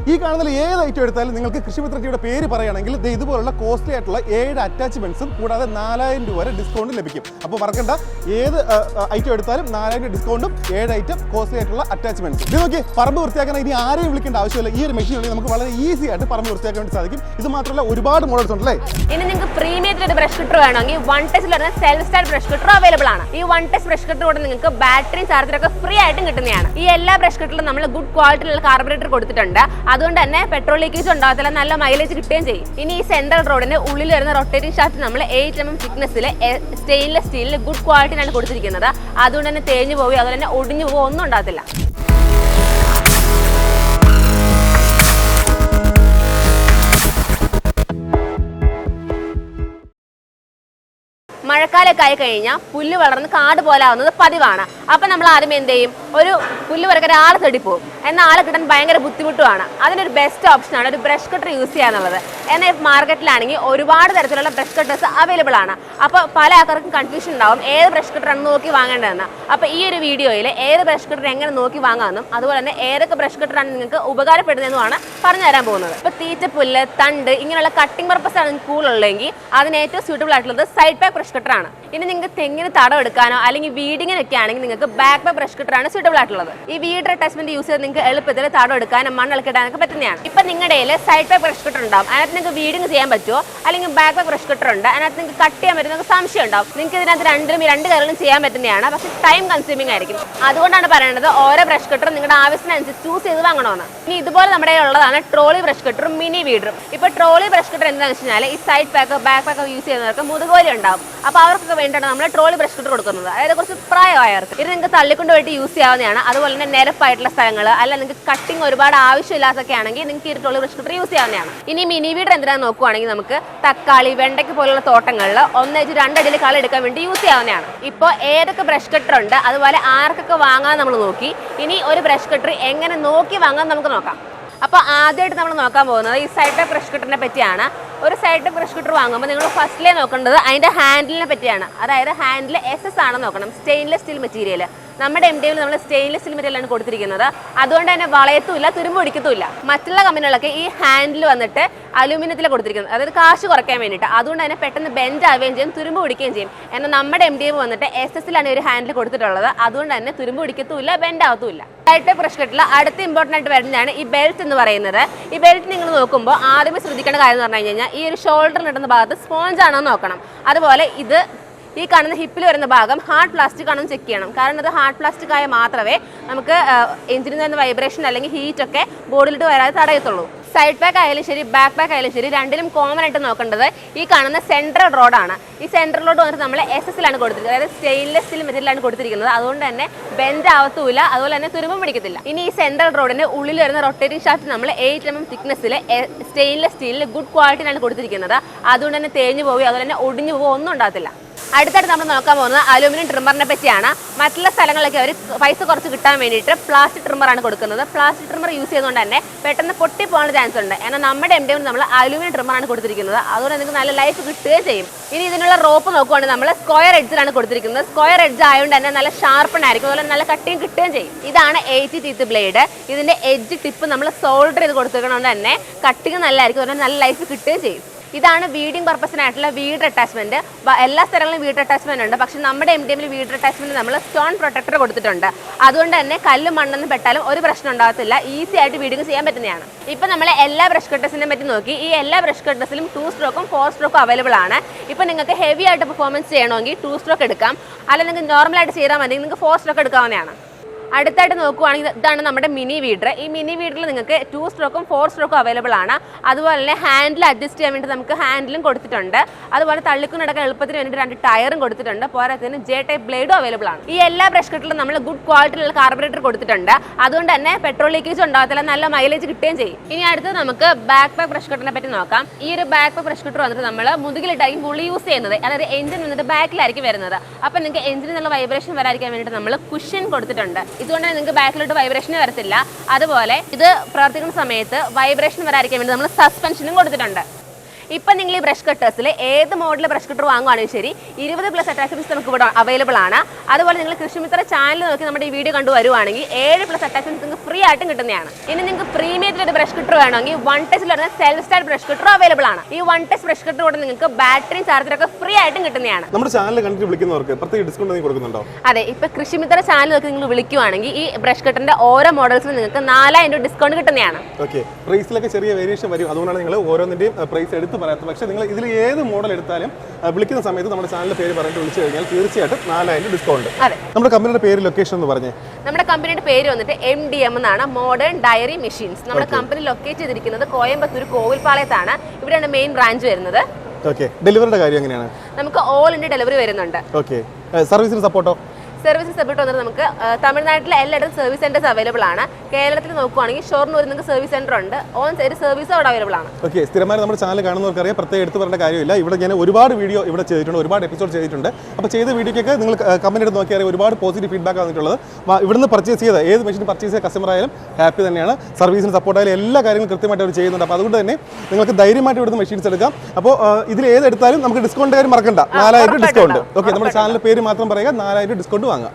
ഈ കാണുന്ന ഏത് ഐറ്റം എടുത്താലും നിങ്ങൾക്ക് കൃഷിമിത്രയുടെ പേര് പറയുകയാണെങ്കിൽ ഇതുപോലുള്ള കോസ്റ്റ്ലി ആയിട്ടുള്ള 7 അറ്റാച്ച്മെന്റ്സും കൂടാതെ 4000 രൂപ വരെ ഡിസ്കൗണ്ട് ലഭിക്കും. അപ്പോൾ മറക്കണ്ട, ഏത് ഐറ്റം എടുത്താലും 4000 ഡിസ്കൗണ്ടും 7 ഐറ്റം കോസ്റ്റ്ലി ആയിട്ടുള്ള അറ്റാച്ച്മെന്റ്സ്. ഇത് നോക്കി, പറമ്പ് വൃത്തിയാക്കാൻ ഇനി ആരെയും വിളിക്കേണ്ട ആവശ്യമില്ല. ഈ ഒരു മെഷീൻ ഉണ്ടെങ്കിൽ നമുക്ക് വളരെ ഈസി ആയിട്ട് പറമ്പ് വൃത്തിയാക്കാൻ വേണ്ടി സാധിക്കും. ഇത് മാത്രമല്ല ഒരുപാട് മോഡൽസ് ഉണ്ടല്ലേ. ഇനി നിങ്ങൾക്ക് പ്രീമിയത്തിൽ ഒരു ബ്രഷ് കട്ടർ വേണമെങ്കിൽ വൺ ടച്ചിൽ വരുന്ന self start brush cutter available ആണ്. ഈ വൺ ടച്ച് ബ്രഷ് കട്ടർ കൂടെ നിങ്ങൾക്ക് ബാറ്ററി ചാർജറൊക്കെ ഫ്രീ ആയിട്ടും കിട്ടുന്നതാണ്. ഈ എല്ലാ ബ്രഷ് കട്ടറിലും നമ്മൾ ഗുഡ് ക്വാളിറ്റിയിലുള്ള കാർബറേറ്റർ കൊടുത്തിട്ടുണ്ട്. അതുകൊണ്ട് തന്നെ പെട്രോൾ ലീക്കേജ് ഉണ്ടാകത്തില്ല, നല്ല മൈലേജ് കിട്ടുകയും ചെയ്യും. ഇനി ഈ സെൻട്രൽ റോഡിന് ഉള്ളിൽ വരുന്ന റൊട്ടേറ്റിംഗ് ഷാഫ്റ്റ് നമ്മൾ 8 mm തിക്നെസ്സിൽ സ്റ്റെയിൻലെസ് സ്റ്റീലിൽ ഗുഡ് ക്വാളിറ്റിയിലാണ് കൊടുത്തിരിക്കുന്നത്. അതുകൊണ്ട് തന്നെ തേഞ്ഞു പോവുകയോ അതുപോലെ തന്നെ ഒടിഞ്ഞു പോവുകയോ ഒന്നും ഉണ്ടാകത്തില്ല. മഴക്കാലമൊക്കെ ആയി കഴിഞ്ഞാൽ പുല്ല് വളർന്ന് കാട് പോലെ ആവുന്നത് പതിവാണ്. അപ്പം നമ്മൾ ആദ്യം എന്ത് ചെയ്യും, ഒരു പുല്ല് വരക്കാൻ ആളെ തേടിപ്പോവും. എന്നാൽ ആളെ കിട്ടാൻ ഭയങ്കര ബുദ്ധിമുട്ടുമാണ്. അതിനൊരു ബെസ്റ്റ് ഓപ്ഷനാണ് ഒരു ബ്രഷ് കട്ടർ യൂസ് ചെയ്യാന്നുള്ളത്. എന്നാൽ മാർക്കറ്റിലാണെങ്കിൽ ഒരുപാട് തരത്തിലുള്ള ബ്രഷ് കട്ടേഴ്സ് അവൈലബിൾ ആണ്. അപ്പോൾ പല ആൾക്കാർക്കും കൺഫ്യൂഷൻ ഉണ്ടാവും ഏത് ബ്രഷ് കട്ടറാണ് നോക്കി വാങ്ങേണ്ടതെന്ന്. അപ്പോൾ ഈ ഒരു വീഡിയോയിൽ ഏത് ബ്രഷ് കട്ടർ എങ്ങനെ നോക്കി വാങ്ങാമെന്നും അതുപോലെ തന്നെ ഏതൊക്കെ ബ്രഷ് കട്ടറാണ് നിങ്ങൾക്ക് ഉപകാരപ്പെടുന്നതെന്നുമാണ് പറഞ്ഞു തരാൻ പോകുന്നത്. ഇപ്പോൾ തീറ്റപ്പുല്ല്, തണ്ട് ഇങ്ങനെയുള്ള കട്ടിംഗ് പർപ്പസ് ആണ് കൂടുതലുള്ളതെങ്കിൽ അതിന് ഏറ്റവും സ്യൂട്ടബിൾ ആയിട്ടുള്ളത് സൈഡ് പാക്ക് ബ്രഷ് കട്ടറാണ്. ഇനി നിങ്ങൾക്ക് തെങ്ങിന് തടം എടുക്കാനോ അല്ലെങ്കിൽ വീഡിങ്ങിനൊക്കെ ആണെങ്കിൽ നിങ്ങൾക്ക് ബാക്ക് പാക്ക് ബ്രഷ് കട്ടറാണ് സ്യൂട്ടബിൾ ആയിട്ടുള്ളത്. ഈ വീഡർ അറ്റാച്ച്മെന്റ് യൂസ് ചെയ്ത് നിങ്ങൾക്ക് എളുപ്പത്തിൽ തടം എടുക്കാനും മണ്ണിളക്കിടാനൊക്കെ പറ്റുന്നതാണ്. ഇപ്പം നിങ്ങളുടെ സൈഡ് പാക്ക് ബ്രഷ് കട്ടർ ഉണ്ടാവും, അതിനകത്ത് നിങ്ങൾക്ക് വീഡിങ് ചെയ്യാൻ പറ്റുമോ, അല്ലെങ്കിൽ ബാക്ക് പാക്ക് ബ്രഷ് കട്ടർ ഉണ്ട് അതിനകത്ത് നിങ്ങൾക്ക് കട്ട് ചെയ്യാൻ പറ്റുന്ന സംശയം ഉണ്ടാവും. നിങ്ങൾക്ക് ഇതിനകത്ത് രണ്ട് കാര്യങ്ങളും ചെയ്യാൻ പറ്റുന്നതാണ്, പക്ഷേ ടൈം കൺസ്യൂമിംഗ് ആയിരിക്കും. അതുകൊണ്ടാണ് പറയുന്നത് ഓരോ ബ്രഷ് കട്ടറും നിങ്ങളുടെ ആവശ്യത്തിനനുസരിച്ച് ചൂസ് ചെയ്ത് വാങ്ങണമെന്ന്. ഇനി ഇതുപോലെ നമ്മുടെ ഉള്ളതാണ് ട്രോളി ബ്രഷ് കട്ടറും മിനി വീഡറും. ഇപ്പോൾ ട്രോളി ബ്രഷ് കട്ടർ എന്താണെന്ന് വെച്ച് കഴിഞ്ഞാൽ ഈ side pack back pack use ചെയ്യുന്നവർക്ക് മുതുകോലി ഉണ്ടാവും. അപ്പോൾ അവർക്കൊക്കെ വേണ്ടിയിട്ടാണ് നമ്മൾ ട്രോളി ബ്രഷ് കട്ടർ കൊടുക്കുന്നത്. അതായത് കുറച്ച് പ്രായമായവർക്ക് ഇത് നിങ്ങൾക്ക് തള്ളിക്കൊണ്ട് പോയിട്ട് യൂസ് ചെയ്യാവുന്നതാണ്. അതുപോലെ തന്നെ നിരപ്പായിട്ടുള്ള സ്ഥലങ്ങൾ അല്ല നിങ്ങൾക്ക് കട്ടിങ് ഒരുപാട് ആവശ്യമില്ലാത്തൊക്കെ ആണെങ്കിൽ നിങ്ങൾക്ക് ഈ ട്രോളി ബ്രഷ് കട്ടർ യൂസ് ചെയ്യാവുന്നതാണ്. ഇനി മിനി വീഡർ എന്തിനാന്ന് നോക്കുവാണെങ്കിൽ നമുക്ക് തക്കാളി, വെണ്ടയ്ക്ക് പോലുള്ള തോട്ടങ്ങളിൽ 1-2 അടിയിൽ കള എടുക്കാൻ വേണ്ടി യൂസ് ചെയ്യാവുന്നതാണ്. ഇപ്പോൾ ഏതൊക്കെ ബ്രഷ് കട്ടർ ഉണ്ട് അതുപോലെ ആർക്കൊക്കെ വാങ്ങാൻ നമ്മൾ നോക്കി. ഇനി ഒരു ബ്രഷ് കട്ടർ എങ്ങനെ നോക്കി വാങ്ങാൻ നമുക്ക് നോക്കാം. അപ്പോൾ ആദ്യമായിട്ട് നമ്മൾ നോക്കാൻ പോകുന്നത് ഈ സൈഡ് പാക്ക് ബ്രഷ് കട്ടറിനെ പറ്റിയാണ്. ഒരു സൈഡ് പാക്ക് ബ്രഷ് കട്ടർ വാങ്ങുമ്പോൾ നിങ്ങൾ ഫസ്റ്റിലേ നോക്കേണ്ടത് അതിൻ്റെ ഹാൻഡിലിനെ പറ്റിയാണ്. അതായത് ഹാൻഡിൽ SS ആണ് നോക്കണം, സ്റ്റെയിൻലെസ് സ്റ്റീൽ മെറ്റീരിയൽ. നമ്മുടെ MDയിൽ നമ്മൾ സ്റ്റെയിൻലെസ് സ്റ്റീൽ മെറ്റീരിയലാണ് കൊടുത്തിരിക്കുന്നത്. അതുകൊണ്ട് തന്നെ വളയത്തുമില്ല, തുരുമ്പ് പിടിക്കത്തുമില്ല. മറ്റുള്ള കമ്പനികളൊക്കെ ഈ ഹാൻഡിൽ വന്നിട്ട് അലൂമിനിയത്തിലാണ് കൊടുത്തിരിക്കുന്നത്, അതായത് കാശ് കുറയ്ക്കാൻ വേണ്ടിയിട്ട്. അതുകൊണ്ട് തന്നെ പെട്ടെന്ന് ബെൻഡ് ആവുകയും ചെയ്യും, തുരുമ്പ് പിടിക്കുകയും ചെയ്യും. എന്നാൽ നമ്മുടെ MD വന്നിട്ട് SS-ലാണ് ഒരു ഹാൻഡിൽ കൊടുത്തിട്ടുള്ളത്. അതുകൊണ്ട് തന്നെ തുരുമ്പ് പിടിക്കത്തുമില്ല, ബെൻഡ് ആവത്തുമില്ല. സൈഡ് പാക്ക് ബ്രഷ് കട്ടറിൽ അടുത്ത ഇമ്പോർട്ടൻ്റ് ആയിട്ട് വരുന്നതാണ് ഈ ബെൽറ്റ് എന്ന് പറയുന്നത്. ഈ ബെൽറ്റ് നിങ്ങൾ നോക്കുമ്പോൾ ആദ്യമേ ശ്രദ്ധിക്കേണ്ട കാര്യം എന്ന് പറഞ്ഞു കഴിഞ്ഞാൽ ഈ ഒരു ഷോൾഡറിൽ ഇടുന്ന ഭാഗത്ത് സ്പോഞ്ച് ആണോ നോക്കണം. അതുപോലെ ഇത് ഈ കാണുന്ന ഹിപ്പിൽ വരുന്ന ഭാഗം ഹാർഡ് പ്ലാസ്റ്റിക് ആണെന്ന് ചെക്ക് ചെയ്യണം. കാരണം ഇത് ഹാർഡ് പ്ലാസ്റ്റിക് ആയ മാത്രമേ നമുക്ക് എഞ്ചിനിൽ നിന്ന് വൈബ്രേഷൻ അല്ലെങ്കിൽ ഹീറ്റ് ഒക്കെ ബോഡിയിലിട്ട് വരാതെ തടയത്തുള്ളൂ. സൈഡ് പാക്ക് ആയാലും ശരി ബാക്ക് പാക്ക് ആയാലും ശരി രണ്ടിലും കോമൺ ആയിട്ട് നോക്കേണ്ടത് ഈ കാണുന്ന സെൻട്രൽ റോഡാണ്. ഈ സെൻട്രൽ റോഡ് വന്നിട്ട് നമ്മൾ SS-ലാണ് കൊടുത്തിരിക്കുന്നത്, അതായത് സ്റ്റെയിൻലെസ് സ്റ്റീൽ മെറ്റീരിയലാണ് കൊടുത്തിരിക്കുന്നത്. അതുകൊണ്ട് തന്നെ ബെൻഡ് ആവത്തുമില്ല, അതുപോലെ തന്നെ തുരുമ്പും പിടിക്കത്തില്ല. ഇനി ഈ സെൻട്രൽ റോഡിന് ഉള്ളിൽ വരുന്ന റൊട്ടേറ്റിംഗ് ഷാഫ്റ്റ് നമ്മൾ 8 mm തിക്നെസ്സിൽ സ്റ്റെയിൻലെസ് സ്റ്റീലിൽ ഗുഡ് ക്വാളിറ്റിയിലാണ് കൊടുത്തിരിക്കുന്നത്. അതുകൊണ്ട് തന്നെ തേഞ്ഞു പോവുകയോ അതുപോലെ തന്നെ ഒടിഞ്ഞു പോവുകയോ ഒന്നും ഉണ്ടാകത്തില്ല. അടുത്തായിട്ട് നമ്മൾ നോക്കാൻ പോകുന്നത് അലൂമിനിയം ട്രിമ്മറിനെ പറ്റിയാണ്. മറ്റുള്ള സ്ഥലങ്ങളിലൊക്കെ അവർ പൈസ കുറച്ച് കിട്ടാൻ വേണ്ടിയിട്ട് പ്ലാസ്റ്റിക് ട്രിമ്മറാണ് കൊടുക്കുന്നത്. പ്ലാസ്റ്റിക് ട്രിമ്മർ യൂസ് ചെയ്യുന്നതുകൊണ്ട് തന്നെ പെട്ടെന്ന് പൊട്ടിപ്പോകാൻ ചാൻസ് ഉണ്ട്. എന്നാൽ നമ്മുടെ MDയിൽ നമ്മൾ അലൂമിനിയം ട്രിമ്മറാണ് കൊടുത്തിരിക്കുന്നത്. അതുകൊണ്ട് നിങ്ങൾക്ക് നല്ല ലൈഫ് കിട്ടുകയും ചെയ്യും. ഇനി ഇതിനുള്ള റോപ്പ് നോക്കുവാണെങ്കിൽ നമ്മൾ സ്ക്വയർ എഡ്ജിലാണ് കൊടുത്തിരിക്കുന്നത്. സ്ക്വയർ എഡ്ജ് ആയതുകൊണ്ട് തന്നെ നല്ല ഷാർപ്പണായിരിക്കും, അതുപോലെ നല്ല കട്ടിങ് കിട്ടുകയും ചെയ്യും. ഇതാണ് 80 ടീത്ത് ബ്ലേഡ്. ഇതിൻ്റെ എഡ്ജ് ടിപ്പ് നമ്മൾ സോൾഡർ ചെയ്ത് കൊടുത്തിരിക്കുന്നതുകൊണ്ട് തന്നെ കട്ടിങ് നല്ലതായിരിക്കും, അതുപോലെ നല്ല ലൈഫ് കിട്ടുകയും ചെയ്യും. ഇതാണ് വീഡിങ് പർപ്പസിനായിട്ടുള്ള വീഡർ അറ്റാച്ച്മെന്റ്. എല്ലാ സ്ഥലങ്ങളിലും വീഡർ അറ്റാച്ച്മെന്റ് ഉണ്ട്, പക്ഷെ നമ്മുടെ MDയിൽ വീഡർ അറ്റാച്ച്മെന്റ് നമ്മൾ സ്റ്റോൺ പ്രൊട്ടക്ടർ കൊടുത്തിട്ടുണ്ട്. അതുകൊണ്ട് തന്നെ കല്ലും മണ്ണൊന്നും പെട്ടാലും ഒരു പ്രശ്നം ഉണ്ടാകത്തില്ല, ഈസി ആയിട്ട് വീഡിങ് ചെയ്യാൻ പറ്റുന്നതാണ്. ഇപ്പം നമ്മൾ എല്ലാ ബ്രഷ് കട്ടേഴ്സിനെ പറ്റി നോക്കി. ഈ എല്ലാ ബ്രഷ് കട്ടേഴ്സിലും 2 സ്ട്രോക്കും 4 സ്ട്രോക്കും അവൈലബിൾ ആണ്. ഇപ്പം നിങ്ങൾക്ക് ഹെവി ആയിട്ട് പെർഫോമൻസ് ചെയ്യണമെങ്കിൽ 2 സ്ട്രോക്ക് എടുക്കാം, അല്ലെങ്കിൽ നിങ്ങൾക്ക് നോർമലായിട്ട് ചെയ്താൽ മതി നിങ്ങൾക്ക് 4 സ്ട്രോക്ക് എടുക്കാവുന്നതാണ്. അടുത്തായിട്ട് നോക്കുവാണെങ്കിൽ ഇതാണ് നമ്മുടെ മിനി വീഡർ. ഈ മിനി വീഡറിൽ നിങ്ങൾക്ക് 2 സ്ട്രോക്കും 4 സ്ട്രോക്കും അവൈലബിൾ ആണ്. അതുപോലെ തന്നെ ഹാൻഡിൽ അഡ്ജസ്റ്റ് ചെയ്യാൻ വേണ്ടി നമുക്ക് ഹാൻഡിലും കൊടുത്തിട്ടുണ്ട്. അതുപോലെ തള്ളിക്കും നടക്കാൻ എളുപ്പത്തിന് വേണ്ടി 2 ടയറും കൊടുത്തിട്ടുണ്ട്. പോരാത്തതിന് J ടൈപ്പ് ബ്ലേഡും അവൈലബിൾ ആണ്. ഈ എല്ലാ ബ്രഷ് കട്ടറിലും നമ്മൾ ഗുഡ് ക്വാളിറ്റിയിലുള്ള കാർബറേറ്റർ കൊടുത്തിട്ടുണ്ട്. അതുകൊണ്ട് തന്നെ പെട്രോൾ ലീക്കേജ് ഉണ്ടാകത്തില്ല, നല്ല മൈലേജ് കിട്ടുകയും ചെയ്യും. ഇനി അടുത്ത് നമുക്ക് ബാക്ക് പാക്ക് ബ്രഷ് കട്ടറിനെ പറ്റി നോക്കാം. ഈ ഒരു ബാക്ക് പാക്ക് ബ്രഷ് കട്ടർ വന്നിട്ട് നമ്മൾ മുതുകിലിട്ടായിരിക്കും പുള്ളി യൂസ് ചെയ്യുന്നത്, അതായത് എഞ്ചിൻ വന്നിട്ട് ബാക്കിലായിരിക്കും വരുന്നത്. അപ്പോൾ നിങ്ങൾക്ക് എഞ്ചിനിൽ നിന്നുള്ള വൈബ്രേഷൻ വരാതിരിക്കാൻ വേണ്ടിയിട്ട് നമ്മൾ കുഷൻ കൊടുത്തിട്ടുണ്ട്. ഇതുകൊണ്ട് നിങ്ങൾക്ക് ബാക്കിലോട്ട് വൈബ്രേഷൻ വരത്തില്ല. അതുപോലെ ഇത് പ്രവർത്തിക്കുന്ന സമയത്ത് വൈബ്രേഷൻ വരാതിരിക്കാൻ വേണ്ടി നമ്മൾ സസ്പെൻഷനും കൊടുത്തിട്ടുണ്ട്. ഇപ്പം നിങ്ങൾ ഈ ബ്രഷ് കട്ടേഴ്സിൽ ഏത് മോഡൽ ബ്രഷ് കട്ടർ വാങ്ങുവാണെങ്കിൽ ശരി 20+ അറ്റാച്ച്മെന്റ്സ് നമുക്ക് ഇവിടെ അവൈലബിൾ ആണ്. അതുപോലെ നിങ്ങൾ കൃഷിമിത്ര ചാനൽ നോക്കി നമ്മുടെ ഈ വീഡിയോ കണ്ടു വരുവാണെങ്കിൽ 7+ അറ്റാച്ച്മെന്റ്സ് നിങ്ങൾക്ക് ഫ്രീ ആയിട്ടും കിട്ടുന്നതാണ്. ഇനി നിങ്ങൾക്ക് പ്രീമിയത്തിൽ ഒരു ബ്രഷ് കട്ടർ വേണമെങ്കിൽ 1 touch self start brush cutter available ആണ്. ഈ 1 ടച്ച് ബ്രഷ് കട്ടർ കൂടെ നിങ്ങൾക്ക് ബാറ്ററിയും ചാർജറൊക്കെ ഫ്രീ ആയിട്ടും കിട്ടുന്നതാണ്. നമ്മുടെ ചാനൽ കണ്ടിട്ട് വിളിക്കുന്നവർക്ക് പ്രത്യേക ഡിസ്കൗണ്ട് നിങ്ങൾ കൊടുക്കുന്നുണ്ടോ? അതെ, ഇപ്പൊ കൃഷിമിത്ര ചാനൽ നോക്കി നിങ്ങൾ വിളിക്കുവാണെങ്കിൽ ഈ ബ്രഷ് കട്ടറിന്റെ ഓരോ മോഡൽസിലും നിങ്ങൾക്ക് 4000 ഡിസ്കൗണ്ട് കിട്ടുന്നതാണ്. ഓക്കെ, പ്രൈസിലൊക്കെ ചെറിയ വേരിയേഷൻ വരും, അതുകൊണ്ടാണ് നിങ്ങൾ ഓരോന്നിന്റെയും പ്രൈസ് എടുത്ത് പറയാത്തത്. പക്ഷേ നിങ്ങൾ ഇതിൽ ഏത് മോഡൽ എടുത്താലും വിളിക്കുന്ന സമയത്ത് നമ്മുടെ ചാനലിന്റെ പേര് പറഞ്ഞിട്ട് വിളിച്ചു കഴിഞ്ഞാൽ തീർച്ചയായിട്ടും 4000 ഡിസ്കൗണ്ട്. നമ്മുടെ കമ്പനിയുടെ പേര്, ലൊക്കേഷൻ എന്ന് പറഞ്ഞേ. നമ്മുടെ കമ്പനിയുടെ പേര് വന്നിട്ട് MDM എന്നാണ്, മോഡേൺ ഡയറി മെഷീൻസ്. നമ്മുടെ കമ്പനി ലൊക്കേറ്റ് ചെയ്തിരിക്കുന്നത് കോയമ്പത്തൂർ കോവിൽപ്പാളയത്താണ്. ഇവിടെയാണ് മെയിൻ ബ്രാഞ്ച് വരുന്നത്. ഓക്കെ, ഡെലിവറിയുടെ കാര്യം എങ്ങനെയാണ്? നമുക്ക് ഓൾ ഇന്ത്യ ഡെലിവറി വരുന്നുണ്ട്. ഓക്കെ, സർവീസിന് സപ്പോർട്ടോ? സർവീസ് സപ്പോർട്ട് വന്നിട്ട് നമുക്ക് തമിഴ്നാട്ടിലെ എല്ലായിടത്തും സർവീസ് സെന്റേഴ്സ് അവൈലബിൾ ആണ്. കേരളത്തിൽ നോക്കുവാണെങ്കിൽ ഷൊർണൂർ നിങ്ങൾക്ക് സർവീസ് സെന്റർ ഉണ്ട്. ഓൺ സൈഡ് സർവീസ് അവിടെ അവൈലബിൾ ആണ്. ഓക്കെ, സ്ഥിരമായി നമ്മുടെ ചാനൽ കാണുന്നവർക്കറിയാം, പ്രത്യേകം എടുത്ത് പറയേണ്ട കാര്യമില്ല. ഇവിടെ ഞാൻ ഒരുപാട് വീഡിയോ ഇവിടെ ചെയ്തിട്ടുണ്ട്, ഒരുപാട് എപ്പിസോഡ് ചെയ്തിട്ടുണ്ട്. അപ്പോൾ ചെയ്ത വീഡിയോക്കൊക്കെ നിങ്ങൾ കമന്റ് എടുത്ത് നോക്കിയാൽ ഒരുപാട് പോസിറ്റീവ് ഫീഡ്ബാക്ക് വന്നിട്ടുള്ളത്. ഇവിടുന്ന് പർച്ചേസ് ചെയ്ത ഏത് മെഷീൻ പർച്ചേസ് ചെയ്ത കസ്റ്റമർ ആയാലും ഹാപ്പി തന്നെയാണ്. സർവീസിന് സപ്പോർട്ട് ആയാലും എല്ലാ കാര്യങ്ങളും കൃത്യമായിട്ട് അവർ ചെയ്യുന്നുണ്ട്. അപ്പോൾ അതുകൊണ്ട് തന്നെ നിങ്ങൾക്ക് ധൈര്യമായിട്ട് ഇവിടുന്ന് മെഷീൻസ് എടുക്കാം. അപ്പോൾ ഇതിൽ ഏതെടുത്താലും നമുക്ക് ഡിസ്കൗണ്ട് കാര്യം മറക്കണ്ട, 4000 ഡിസ്കൗണ്ട്. ഓക്കെ, നമ്മുടെ ചാനലിന്റെ പേര് മാത്രം പറയുക, 4000 ഡിസ്കൗണ്ട് വാങ്ങാം.